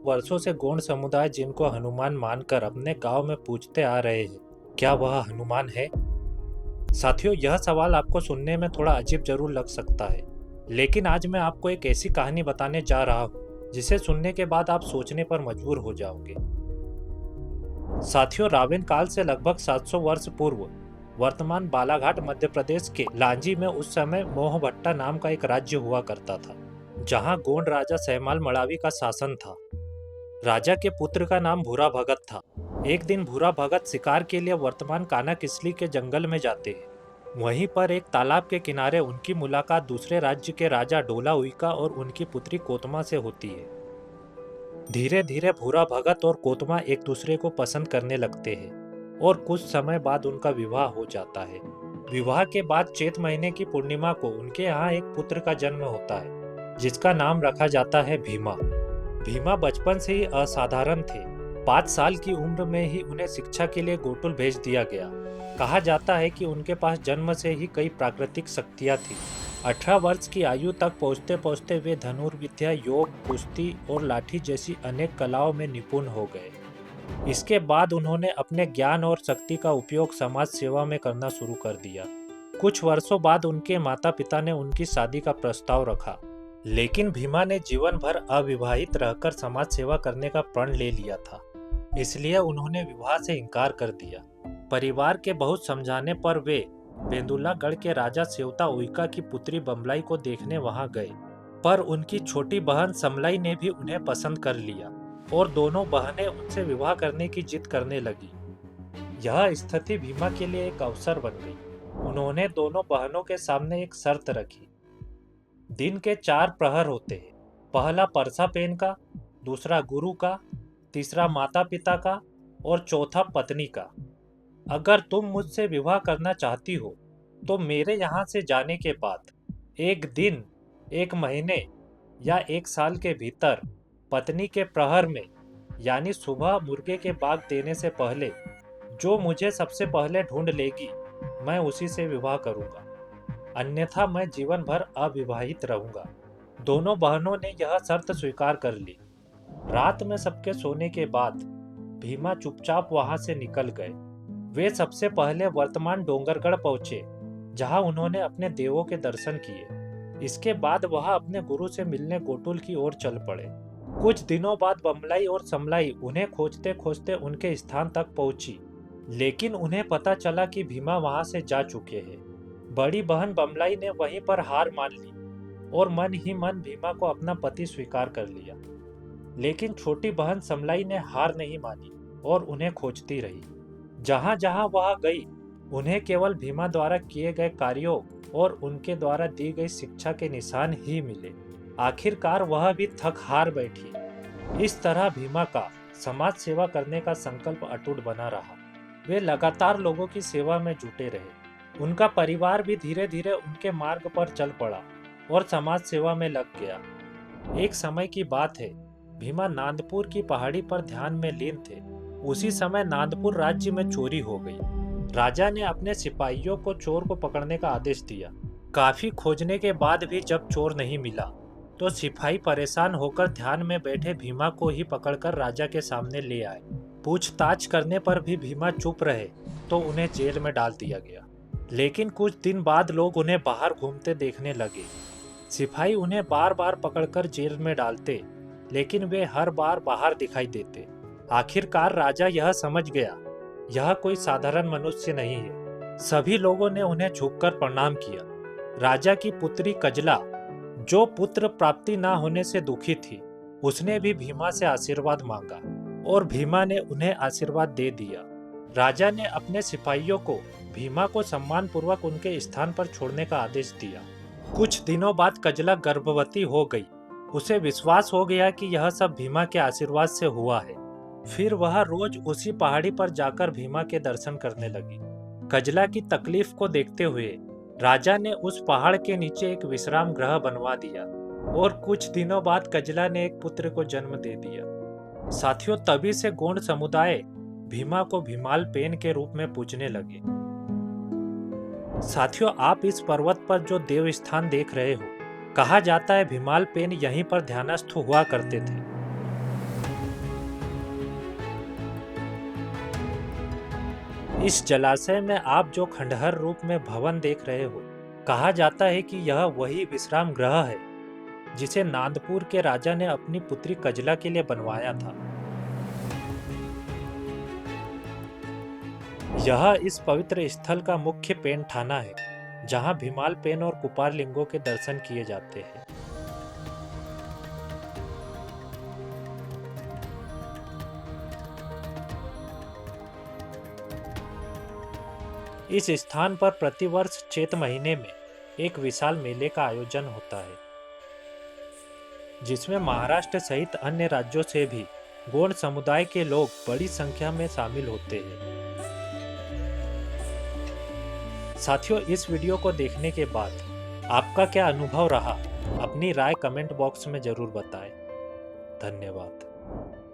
वर्षों से गोंड समुदाय जिनको हनुमान मानकर अपने गांव में पूजते आ रहे हैं, क्या वह हनुमान है? साथियों, यह सवाल आपको सुनने में थोड़ा अजीब जरूर लग सकता है, लेकिन आज मैं आपको एक ऐसी कहानी बताने जा रहा हूँ जिसे सुनने के बाद आप सोचने पर मजबूर हो जाओगे। साथियों, रावण काल से लगभग 700 वर्ष पूर्व वर्तमान बालाघाट मध्य प्रदेश के लांजी में उस समय मोहभट्टा नाम का एक राज्य हुआ करता था, जहां गोंड राजा सहमाल मड़ावी का शासन था। राजा के पुत्र का नाम भूरा भगत था। एक दिन भूरा भगत शिकार के लिए वर्तमान काना किसली के जंगल में जाते हैं। वहीं पर एक तालाब के किनारे उनकी मुलाकात दूसरे राज्य के राजा डोला उइका और उनकी पुत्री कोतमा से होती है। धीरे धीरे भूरा भगत और कोतमा एक दूसरे को पसंद करने लगते हैं और कुछ समय बाद उनका विवाह हो जाता है। विवाह के बाद चैत महीने की पूर्णिमा को उनके यहाँ एक पुत्र का जन्म होता है, जिसका नाम रखा जाता है भीमा। भीमा बचपन से ही असाधारण थे। 5 साल की उम्र में ही उन्हें शिक्षा के लिए गोकुल भेज दिया गया। कहा जाता है कि उनके पास जन्म से ही कई प्राकृतिक शक्तियां थी। 18 वर्ष की आयु तक पहुंचते पहुंचते वे धनुर्विद्या, योग, कुश्ती और लाठी जैसी अनेक कलाओं में निपुण हो गए। इसके बाद उन्होंने अपने ज्ञान और शक्ति का उपयोग समाज सेवा में करना शुरू कर दिया। कुछ वर्षों बाद उनके माता पिता ने उनकी शादी का प्रस्ताव रखा, लेकिन भीमा ने जीवन भर अविवाहित रहकर समाज सेवा करने का प्रण ले लिया था, इसलिए उन्होंने विवाह से इनकार कर दिया। परिवार के बहुत समझाने पर वे बेंदुलागढ़ के राजा सेवता उइका की पुत्री बमलाई को देखने वहां गए, पर उनकी छोटी बहन समलाई ने भी उन्हें पसंद कर लिया और दोनों बहनें उनसे विवाह करने की जिद करने लगी। यह स्थिति भीमा के लिए एक अवसर बन गई। उन्होंने दोनों बहनों के सामने एक शर्त रखी। दिन के 4 प्रहर होते हैं, पहला परसा-पेन का, दूसरा गुरु का, तीसरा माता पिता का और चौथा पत्नी का। अगर तुम मुझसे विवाह करना चाहती हो तो मेरे यहाँ से जाने के बाद 1 दिन, 1 महीने या 1 साल के भीतर पत्नी के प्रहर में, यानी सुबह मुर्गे के बाग देने से पहले जो मुझे सबसे पहले ढूंढ लेगी, मैं उसी से विवाह करूंगा, अन्यथा मैं जीवन भर अविवाहित रहूंगा। दोनों बहनों ने यह शर्त स्वीकार कर ली। रात में सबके सोने के बाद भीमा चुपचाप वहां से निकल गए। वे सबसे पहले वर्तमान डोंगरगढ़ पहुंचे, जहां उन्होंने अपने देवों के दर्शन किए। इसके बाद वह अपने गुरु से मिलने गोकुल की ओर चल पड़े। कुछ दिनों बाद बमलाई और समलाई उन्हें खोजते खोजते उनके स्थान तक पहुंची, लेकिन उन्हें पता चला कि भीमा वहां से जा चुके हैं। बड़ी बहन बमलाई ने वहीं पर हार मान ली और मन ही मन भीमा को अपना पति स्वीकार कर लिया। लेकिन छोटी बहन समलाई ने हार नहीं मानी और उन्हें खोजती रही। जहां जहां वह गई, उन्हें केवल भीमा द्वारा किए गए कार्यों और उनके द्वारा दी गई शिक्षा के निशान ही मिले। आखिरकार वह भी थक हार बैठी। इस तरह भीमा का समाज सेवा करने का संकल्प अटूट बना रहा। वे लगातार लोगों की सेवा में जुटे रहे। उनका परिवार भी धीरे धीरे उनके मार्ग पर चल पड़ा और समाज सेवा में लग गया। एक समय की बात है, भीमा नांदपुर की पहाड़ी पर ध्यान में लीन थे। उसी समय नांदपुर राज्य में चोरी हो गई। राजा ने अपने सिपाहियों को चोर को पकड़ने का आदेश दिया। काफी खोजने के बाद भी जब चोर नहीं मिला तो सिपाही परेशान होकर ध्यान में बैठे भीमा को ही पकड़कर राजा के सामने ले आए। पूछताछ करने पर भी भीमा चुप रहे तो उन्हें जेल में डाल दिया गया। लेकिन कुछ दिन बाद लोग उन्हें बाहर घूमते देखने लगे। सिपाही उन्हें बार बार पकड़कर जेल में डालते, लेकिन वे हर बार बाहर दिखाई देते। आखिरकार राजा यह समझ गया, यह कोई साधारण मनुष्य नहीं है। सभी लोगों ने उन्हें झुककर प्रणाम किया। राजा की पुत्री कजला, जो पुत्र प्राप्ति न होने से दुखी थी, उसने भी भीमा से आशीर्वाद मांगा और भीमा ने उन्हें आशीर्वाद दे दिया। राजा ने अपने सिपाहियों को भीमा को सम्मान पूर्वक उनके स्थान पर छोड़ने का आदेश दिया। कुछ दिनों बाद कजला गर्भवती हो गई। उसे विश्वास हो गया कि यह सब भीमा के आशीर्वाद से हुआ है। फिर वह रोज उसी पहाड़ी पर जाकर भीमा के दर्शन करने लगी। कजला की तकलीफ को देखते हुए राजा ने उस पहाड़ के नीचे एक विश्राम गृह बनवा दिया और कुछ दिनों बाद कजला ने एक पुत्र को जन्म दे दिया। साथियों, तभी से गोंड समुदाय भीमा को भीमाल पेन के रूप में पूजने लगे। साथियों, आप इस पर्वत पर जो देव स्थान देख रहे हो, कहा जाता है भीमाल पेन यहीं पर ध्यानस्थ हुआ करते थे। इस जलाशय में आप जो खंडहर रूप में भवन देख रहे हो, कहा जाता है कि यह वही विश्राम गृह है जिसे नांदपुर के राजा ने अपनी पुत्री कजला के लिए बनवाया था। यह इस पवित्र स्थल का मुख्य पेंठाना है, जहां भीमाल पेन और कुपार लिंगों के दर्शन किए जाते हैं। इस स्थान पर प्रतिवर्ष चैत महीने में एक विशाल मेले का आयोजन होता है, जिसमें महाराष्ट्र सहित अन्य राज्यों से भी गोंड समुदाय के लोग बड़ी संख्या में शामिल होते हैं। साथियों, इस वीडियो को देखने के बाद आपका क्या अनुभव रहा, अपनी राय कमेंट बॉक्स में जरूर बताएं। धन्यवाद।